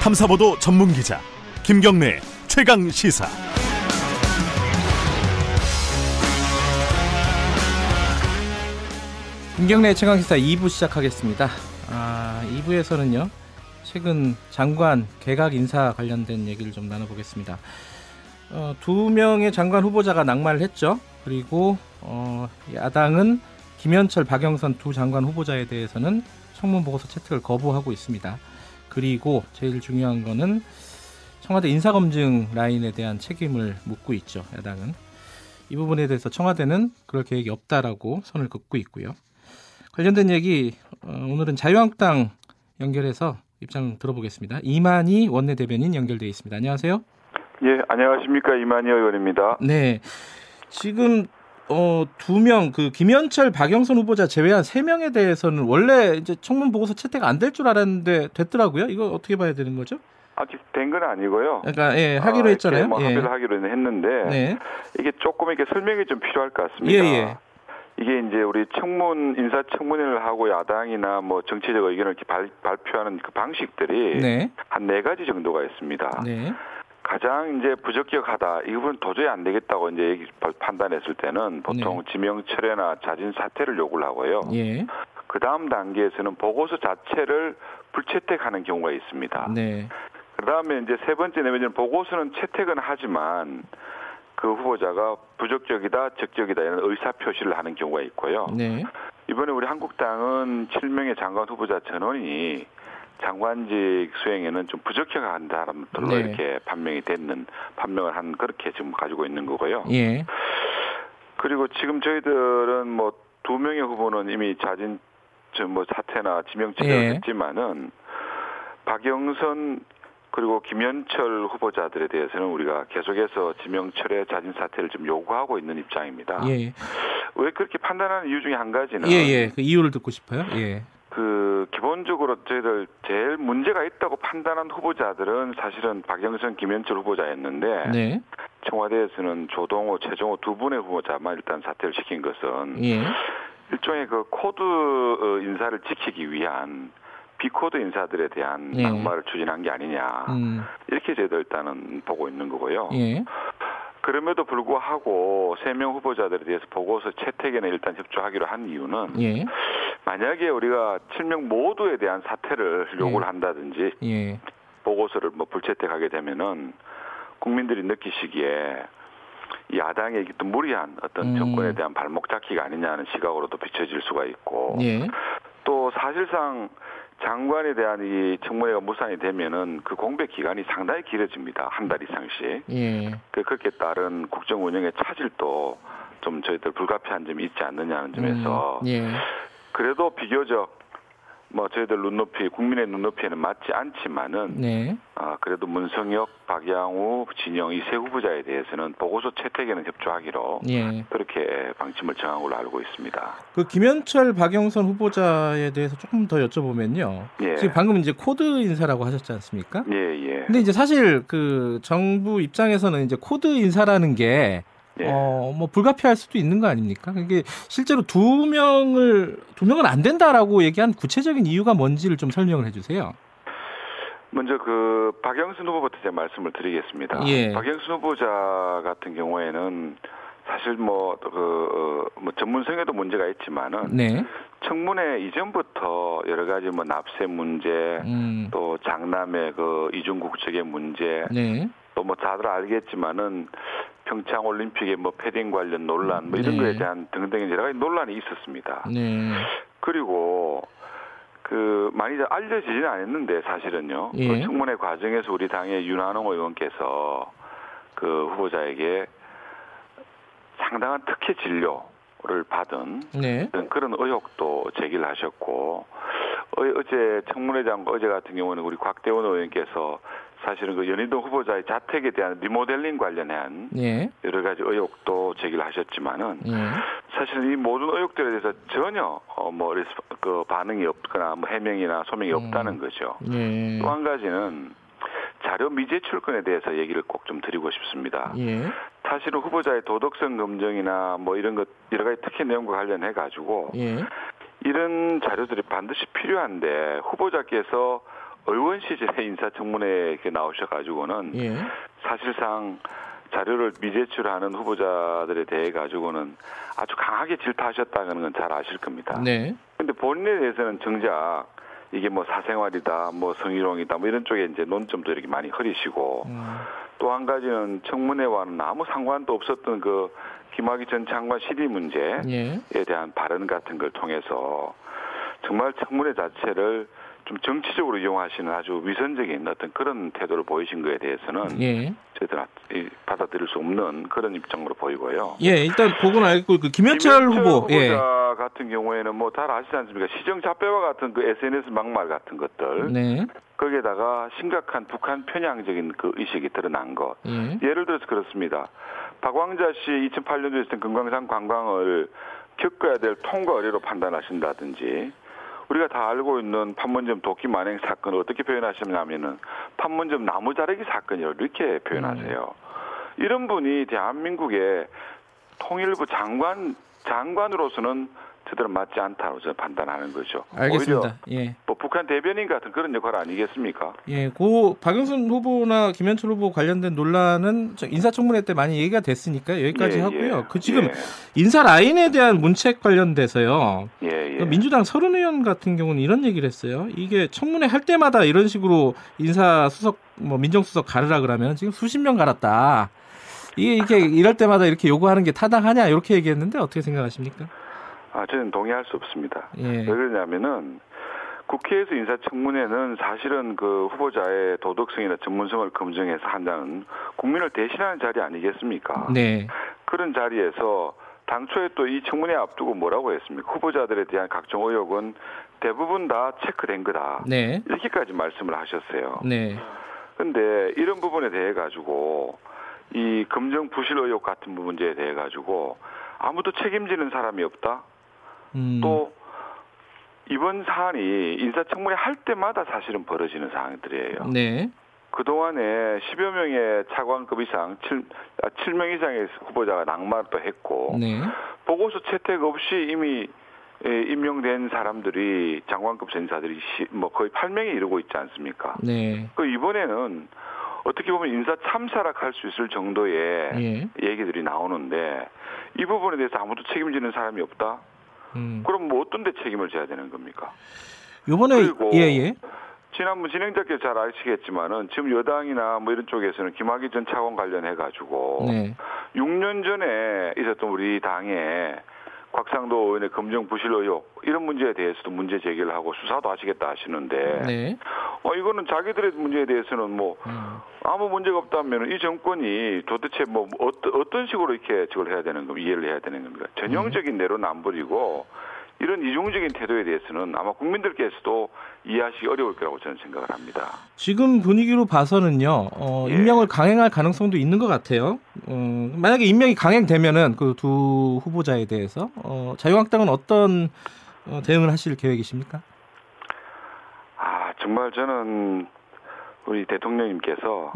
탐사보도 전문 기자 김경래 최강 시사. 김경래 최강 시사 2부 시작하겠습니다. 2부에서는요. 최근 장관 개각 인사 관련된 얘기를 좀 나눠보겠습니다. 두 명의 장관 후보자가 낙마를 했죠. 그리고 야당은 김현철, 박영선 두 장관 후보자에 대해서는 청문 보고서 채택을 거부하고 있습니다. 그리고 제일 중요한 거는 청와대 인사검증 라인에 대한 책임을 묻고 있죠. 야당은. 이 부분에 대해서 청와대는 그럴 계획이 없다라고 선을 긋고 있고요. 관련된 얘기 오늘은 자유한국당 연결해서 입장 들어보겠습니다. 이만희 원내대변인 연결돼 있습니다. 안녕하세요. 예, 안녕하십니까. 이만희 의원입니다. 네, 지금 두 명, 김현철, 박영선 후보자 제외한 세 명에 대해서는 원래 이제 청문 보고서 채택 안 될 줄 알았는데 됐더라고요. 이거 어떻게 봐야 되는 거죠? 아직 된 건 아니고요. 그러니까 하기로 했잖아요. 합의를 하기로 했는데 네. 이게 조금 이렇게 설명이 좀 필요할 것 같습니다. 예. 이게 이제 우리 인사청문회를 하고 야당이나 뭐 정치적 의견을 이렇게 발표하는 그 방식들이 네. 한 4가지 정도가 있습니다. 네. 가장 이제 부적격하다, 이 부분 도저히 안 되겠다고 이제 판단했을 때는 보통 지명 철회나 자진 사퇴를 요구를 하고요. 예. 그 다음 단계에서는 보고서 자체를 불채택하는 경우가 있습니다. 네. 그 다음에 이제 세 번째, 네 번째는 보고서는 채택은 하지만 그 후보자가 부적격이다, 적격이다 이런 의사 표시를 하는 경우가 있고요. 네. 이번에 우리 한국당은 7명의 장관 후보자 전원이 장관직 수행에는 좀 부적격한 사람들로 네. 이렇게 판명을 한 그렇게 지금 가지고 있는 거고요. 예. 그리고 지금 저희들은 뭐 2명의 후보는 이미 자진 사퇴나 지명 철회를 했지만은 박영선 그리고 김현철 후보자들에 대해서는 우리가 계속해서 지명 철회, 자진 사퇴를 좀 요구하고 있는 입장입니다. 예. 왜 그렇게 판단하는 이유 중에 한 가지는 그 이유를 듣고 싶어요. 예. 기본적으로 저희들 제일 문제가 있다고 판단한 후보자들은 사실은 박영선, 김현철 후보자였는데 네. 청와대에서는 조동호, 최종호 두 분의 후보자만 일단 사퇴를 시킨 것은 일종의 그 코드 인사를 지키기 위한 비코드 인사들에 대한 낙마를 추진한 게 아니냐. 이렇게 저희들 일단은 보고 있는 거고요. 그럼에도 불구하고 3명 후보자들에 대해서 보고서 채택에는 일단 협조하기로 한 이유는 만약에 우리가 7명 모두에 대한 사퇴를 요구를 한다든지 보고서를 불채택하게 되면은 국민들이 느끼시기에 야당의 또 무리한 어떤 정권에 대한 발목 잡기가 아니냐는 시각으로도 비춰질 수가 있고 또 사실상 장관에 대한 이 청문회가 무산이 되면은 그 공백 기간이 상당히 길어집니다. 한 달 이상씩. 그렇게 따른 국정 운영의 차질도 좀 저희들 불가피한 점이 있지 않느냐는 점에서 그래도 비교적 저희들 국민의 눈높이에는 맞지 않지만은 그래도 문성혁, 박양우, 진영 이 세 후보자에 대해서는 보고서 채택에는 협조하기로 그렇게 방침을 정한 걸로 알고 있습니다. 그 김현철, 박영선 후보자에 대해서 조금 더 여쭤보면요. 지금 방금 이제 코드 인사라고 하셨지 않습니까? 근데 이제 사실 그 정부 입장에서는 이제 코드 인사라는 게 불가피할 수도 있는 거 아닙니까? 이게 실제로 두 명은 안 된다라고 얘기한 구체적인 이유가 뭔지를 좀 설명을 해주세요. 먼저 박영선 후보부터 제가 말씀을 드리겠습니다. 박영선 후보자 같은 경우에는 사실 전문성에도 문제가 있지만은 청문회 이전부터 여러 가지 납세 문제, 또 장남의 이중국적의 문제, 또 다들 알겠지만은 평창 올림픽의 패딩 관련 논란 이런 거에 대한 등등의 여러 가지 논란이 있었습니다. 그리고 많이 알려지지는 않았는데 사실은요. 청문회 과정에서 우리 당의 윤한홍 의원께서 후보자에게 상당한 특혜 진료를 받은 그런 의혹도 제기를 하셨고 어제 청문회장 어제 같은 경우는 우리 곽대원 의원께서 사실은 연희동 후보자의 자택에 대한 리모델링 관련한 여러 가지 의혹도 제기를 하셨지만은 사실 이 모든 의혹들에 대해서 전혀 반응이 없거나 해명이나 소명이 없다는 거죠. 또 한 가지는 자료 미제출권에 대해서 얘기를 꼭 좀 드리고 싶습니다. 사실은 후보자의 도덕성 검증이나 이런 것 여러 가지 특혜 내용과 관련해 가지고 이런 자료들이 반드시 필요한데 후보자께서 의원 시절에 인사청문회에 나오셔가지고는 예. 사실상 자료를 미제출하는 후보자들에 대해 가지고는 아주 강하게 질타하셨다는 건 잘 아실 겁니다. 네. 근데 본인에 대해서는 정작 이게 뭐 사생활이다, 뭐 성희롱이다, 뭐 이런 쪽에 이제 논점도 이렇게 많이 흐리시고 또 한 가지는 청문회와는 아무 상관도 없었던 그 김학의 전 장관 실의 문제에 예. 대한 발언 같은 걸 통해서 정말 청문회 자체를 좀 정치적으로 이용하시는 아주 위선적인 어떤 그런 태도를 보이신 거에 대해서는 예. 저희들은 받아들일 수 없는 그런 입장으로 보이고요. 예, 일단 그건 알고 그 김현철 후보 후보자 같은 경우에는 뭐 잘 아시지 않습니까? 시정 잡배와 같은 그 SNS 막말 같은 것들. 네. 거기에다가 심각한 북한 편향적인 그 의식이 드러난 것. 예를 들어서 그렇습니다. 박광자 씨 2008년도에 있었던 금강산 관광을 겪어야 될 통과 의뢰로 판단하신다든지 우리가 다 알고 있는 판문점 도끼 만행 사건을 어떻게 표현하시냐면은 판문점 나무 자르기 사건이라고 이렇게 표현하세요. 이런 분이 대한민국의 통일부 장관으로서는 제대로 맞지 않다고 저는 판단하는 거죠. 알겠습니다. 오히려 예. 뭐 북한 대변인 같은 그런 역할 아니겠습니까? 예, 그 박영선 후보나 김현철 후보 관련된 논란은 인사청문회 때 많이 얘기가 됐으니까 여기까지 하고요. 그 지금 인사 라인에 대한 문책 관련돼서요. 민주당 서른 의원 같은 경우는 이런 얘기를 했어요. 이게 청문회 할 때마다 이런 식으로 인사수석, 뭐 민정수석 가르라 그러면 지금 수십 명 갈았다. 이게 이럴 때마다 이렇게 요구하는 게 타당하냐 이렇게 얘기했는데 어떻게 생각하십니까? 저는 동의할 수 없습니다. 예. 왜 그러냐면은 국회에서 인사청문회는 사실은 그 후보자의 도덕성이나 전문성을 검증해서 한다는 국민을 대신하는 자리 아니겠습니까? 네. 그런 자리에서 당초에 또 이 청문회 앞두고 뭐라고 했습니까? 후보자들에 대한 각종 의혹은 대부분 다 체크된 거다. 네. 이렇게까지 말씀을 하셨어요. 네. 그런데 이런 부분에 대해 가지고 이 검증 부실 의혹 같은 문제에 대해 가지고 아무도 책임지는 사람이 없다. 또 이번 사안이 인사청문회 할 때마다 사실은 벌어지는 사항들이에요. 네. 그동안에 10여 명의 차관급 이상, 7명 이상의 후보자가 낙마도 했고 네. 보고서 채택 없이 이미 임명된 사람들이 장관급 인사들이 뭐 거의 8명에 이르고 있지 않습니까? 네. 그 이번에는 어떻게 보면 인사 참사락할 수 있을 정도의 얘기들이 나오는데 이 부분에 대해서 아무도 책임지는 사람이 없다? 그럼 뭐 어떤 데 책임을 져야 되는 겁니까? 이번에 그리고 지난번 진행자께서 잘 아시겠지만은 지금 여당이나 뭐 이런 쪽에서는 김학의 전 차관 관련해 가지고 6년 전에 있었던 우리 당의 곽상도 의원의 검증 부실 의혹 이런 문제에 대해서도 문제 제기를 하고 수사도 하시겠다 하시는데 이거는 자기들의 문제에 대해서는 뭐 아무 문제가 없다면 이 정권이 도대체 뭐 어떤 식으로 이렇게 저걸 해야 되는 겁니까? 이해를 해야 되는 겁니까? 전형적인 내로는 안 버리고 이런 이중적인 태도에 대해서는 아마 국민들께서도 이해하시기 어려울 거라고 저는 생각을 합니다. 지금 분위기로 봐서는요, 임명을 강행할 가능성도 있는 것 같아요. 만약에 임명이 강행되면은 그 두 후보자에 대해서 자유한국당은 어떤 대응을 하실 계획이십니까? 정말 저는 우리 대통령님께서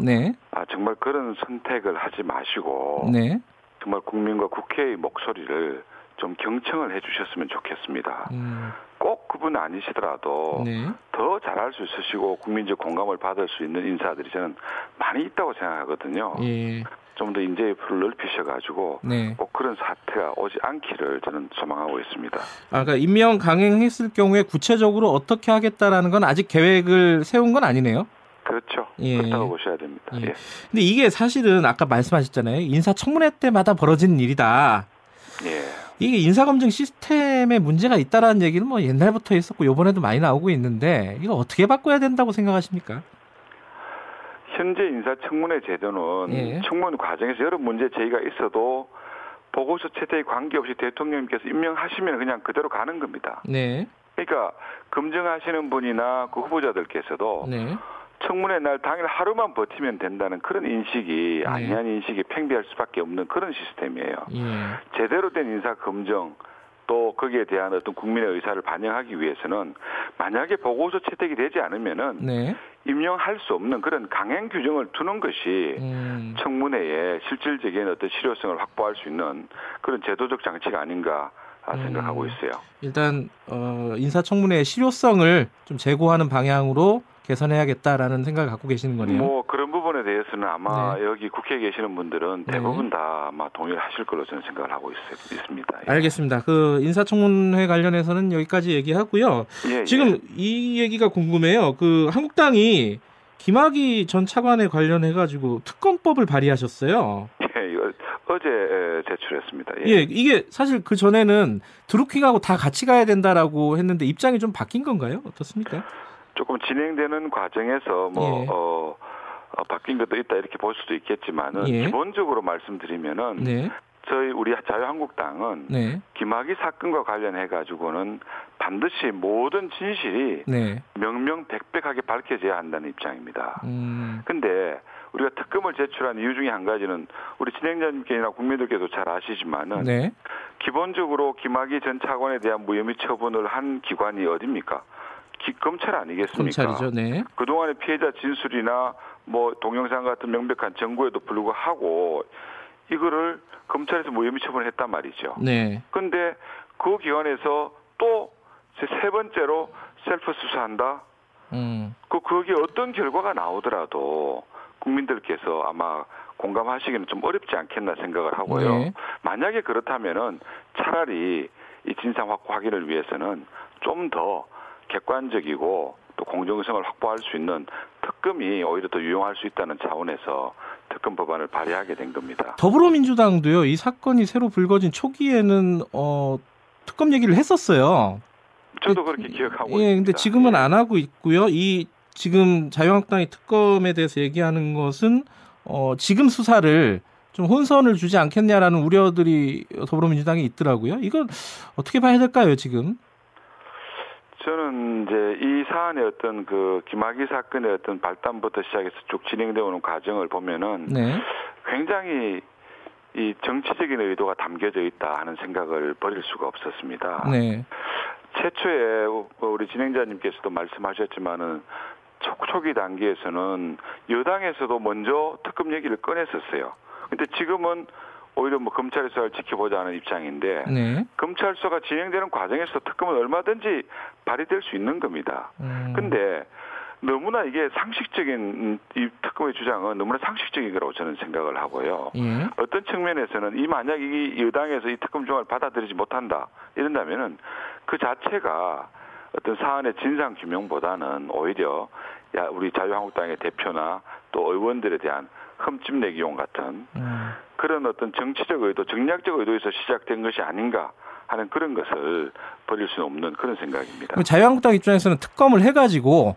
정말 그런 선택을 하지 마시고 정말 국민과 국회의 목소리를 좀 경청을 해주셨으면 좋겠습니다. 꼭 그분 아니시더라도 더 잘할 수 있으시고 국민적 공감을 받을 수 있는 인사들이 저는 많이 있다고 생각하거든요. 좀 더 인재의 풀을 넓히셔가지고 꼭 그런 사태가 오지 않기를 저는 소망하고 있습니다. 그러니까 임명 강행했을 경우에 구체적으로 어떻게 하겠다라는 건 아직 계획을 세운 건 아니네요. 그렇죠. 그렇다고 보셔야 됩니다. 근데 이게 사실은 아까 말씀하셨잖아요. 인사청문회 때마다 벌어지는 일이다. 이게 인사검증 시스템에 문제가 있다라는 얘기는 뭐 옛날부터 있었고 이번에도 많이 나오고 있는데 이거 어떻게 바꿔야 된다고 생각하십니까? 현재 인사청문회 제도는 청문 과정에서 여러 문제 제기가 있어도 보고서 채택에 관계없이 대통령님께서 임명하시면 그냥 그대로 가는 겁니다. 그러니까 검증하시는 분이나 그 후보자들께서도 청문회 날 당일 하루만 버티면 된다는 그런 인식이 아니한 인식이 팽배할 수밖에 없는 그런 시스템이에요. 제대로 된 인사 검증 또 거기에 대한 어떤 국민의 의사를 반영하기 위해서는 만약에 보고서 채택이 되지 않으면은 임명할 수 없는 그런 강행 규정을 두는 것이 청문회에 실질적인 어떤 실효성을 확보할 수 있는 그런 제도적 장치가 아닌가 생각하고 있어요. 일단 인사청문회의 실효성을 좀 제고하는 방향으로 개선해야겠다라는 생각을 갖고 계시는 거네요. 뭐 그런 부분에 대해서는 아마 여기 국회에 계시는 분들은 대부분 다 아마 동의를 하실 걸로 저는 생각을 하고 있습니다. 예. 알겠습니다. 그 인사청문회 관련해서는 여기까지 얘기하고요. 지금 이 얘기가 궁금해요. 그 한국당이 김학의 전 차관에 관련해가지고 특검법을 발의하셨어요. 어제 제출했습니다. 이게 사실 그 전에는 드루킹하고 다 같이 가야 된다라고 했는데 입장이 좀 바뀐 건가요? 어떻습니까? 조금 진행되는 과정에서 바뀐 것도 있다 이렇게 볼 수도 있겠지만은 기본적으로 말씀드리면은 우리 자유한국당은 김학의 사건과 관련해 가지고는 반드시 모든 진실이 명명백백하게 밝혀져야 한다는 입장입니다. 근데 우리가 특검을 제출한 이유 중에 한 가지는 우리 진행자님께나 국민들께도 잘 아시지만은 기본적으로 김학의 전 차관에 대한 무혐의 처분을 한 기관이 어디입니까? 검찰 아니겠습니까? 검찰이죠. 그동안의 피해자 진술이나 뭐 동영상 같은 명백한 증거에도 불구하고 이거를 검찰에서 무혐의 처분을 했단 말이죠. 그런데 그 기관에서 또 세 번째로 셀프 수사한다. 거기에 어떤 결과가 나오더라도 국민들께서 아마 공감하시기는 좀 어렵지 않겠나 생각을 하고요. 만약에 그렇다면은 차라리 이 진상 확인을 위해서는 좀 더 객관적이고 또 공정성을 확보할 수 있는 특검이 오히려 더 유용할 수 있다는 차원에서 특검 법안을 발의하게 된 겁니다. 더불어민주당도요. 이 사건이 새로 불거진 초기에는 특검 얘기를 했었어요. 저도 그렇게 기억하고 있습니다. 근데 지금은 안 하고 있고요. 이 지금 자유한국당이 특검에 대해서 얘기하는 것은 지금 수사를 좀 혼선을 주지 않겠냐라는 우려들이 더불어민주당에 있더라고요. 이건 어떻게 봐야 될까요, 지금? 저는 이제 이 사안의 어떤 그 김학의 사건의 어떤 발단부터 시작해서 쭉 진행되어 오는 과정을 보면은 굉장히 이 정치적인 의도가 담겨져 있다 하는 생각을 버릴 수가 없었습니다. 최초에 우리 진행자님께서도 말씀하셨지만은 초기 단계에서는 여당에서도 먼저 특검 얘기를 꺼냈었어요. 근데 지금은 오히려 검찰 수사를 지켜보자 하는 입장인데 검찰 수사가 진행되는 과정에서 특검은 얼마든지 발휘될 수 있는 겁니다. 근데 너무나 이게 상식적인 이 특검의 주장은 너무나 상식적인 거라고 저는 생각을 하고요. 어떤 측면에서는 만약 이 여당에서 이 특검 주장을 받아들이지 못한다 이런다면은 그 자체가 어떤 사안의 진상 규명보다는 오히려 우리 자유한국당의 대표나 또 의원들에 대한 흠집내기용 같은 그런 어떤 정치적 의도, 정략적 의도에서 시작된 것이 아닌가 하는 그런 것을 버릴 수는 없는 그런 생각입니다. 자유한국당 입장에서는 특검을 해가지고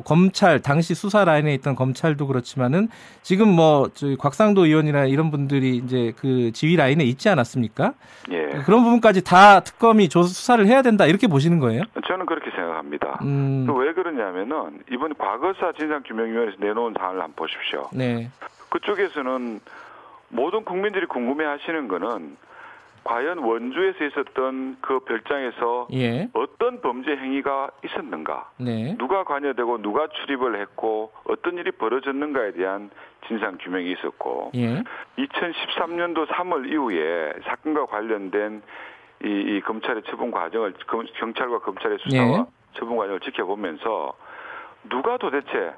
검찰 당시 수사 라인에 있던 검찰도 그렇지만은 지금 곽상도 의원이나 이런 분들이 이제 그 지휘 라인에 있지 않았습니까? 그런 부분까지 다 특검이 수사를 해야 된다 이렇게 보시는 거예요? 저는 그렇게 생각합니다. 왜 그러냐면은 이번 과거사 진상규명위원회에서 내놓은 사안을 한번 보십시오. 그쪽에서는 모든 국민들이 궁금해하시는 거는 과연 원주에서 있었던 그 별장에서 어떤 범죄 행위가 있었는가, 누가 관여되고 누가 출입을 했고 어떤 일이 벌어졌는가에 대한 진상 규명이 있었고 2013년도 3월 이후에 사건과 관련된 이 검찰의 처분 과정을 경찰과 검찰의 수사와 처분 과정을 지켜보면서 누가 도대체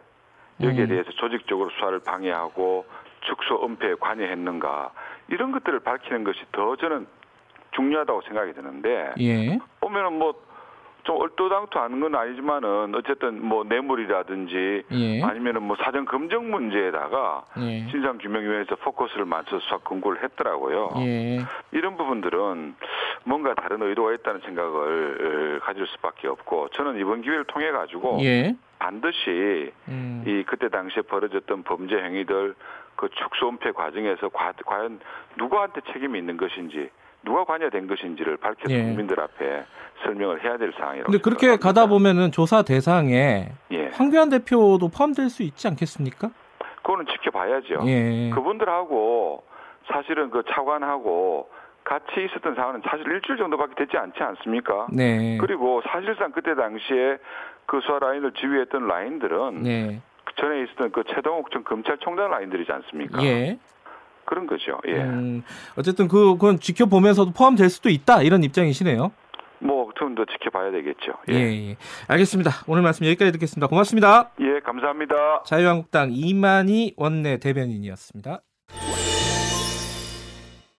여기에 대해서 조직적으로 수사를 방해하고 축소 은폐에 관여했는가 이런 것들을 밝히는 것이 더 저는 중요하다고 생각이 드는데 보면은 좀 얼토당토하는 건 아니지만은 어쨌든 뇌물이라든지 아니면은 사전 검증 문제에다가 진상규명위원회에서 포커스를 맞춰서 수사 권고를 했더라고요. 이런 부분들은 뭔가 다른 의도가 있다는 생각을 가질 수밖에 없고 저는 이번 기회를 통해 가지고 반드시 이 그때 당시에 벌어졌던 범죄 행위들 그 축소 은폐 과정에서 과연 누구한테 책임이 있는 것인지 누가 관여된 것인지를 밝혀서 국민들 앞에 설명을 해야 될 사항이라고 근데 그렇게 생각합니다. 가다 보면은 조사 대상에 황교안 대표도 포함될 수 있지 않겠습니까? 그거는 지켜봐야죠. 그분들하고 사실은 그 차관하고 같이 있었던 상황은 사실 일주일 정도밖에 되지 않지 않습니까? 그리고 사실상 그때 당시에 그 수사 라인을 지휘했던 라인들은 전에 있었던 그 최동욱 전 검찰총장 라인들이지 않습니까? 그런 거죠. 어쨌든 그건 지켜보면서도 포함될 수도 있다 이런 입장이시네요. 틈도 지켜봐야 되겠죠. 예. 알겠습니다. 오늘 말씀 여기까지 듣겠습니다. 고맙습니다. 예, 감사합니다. 자유한국당 이만희 원내 대변인이었습니다.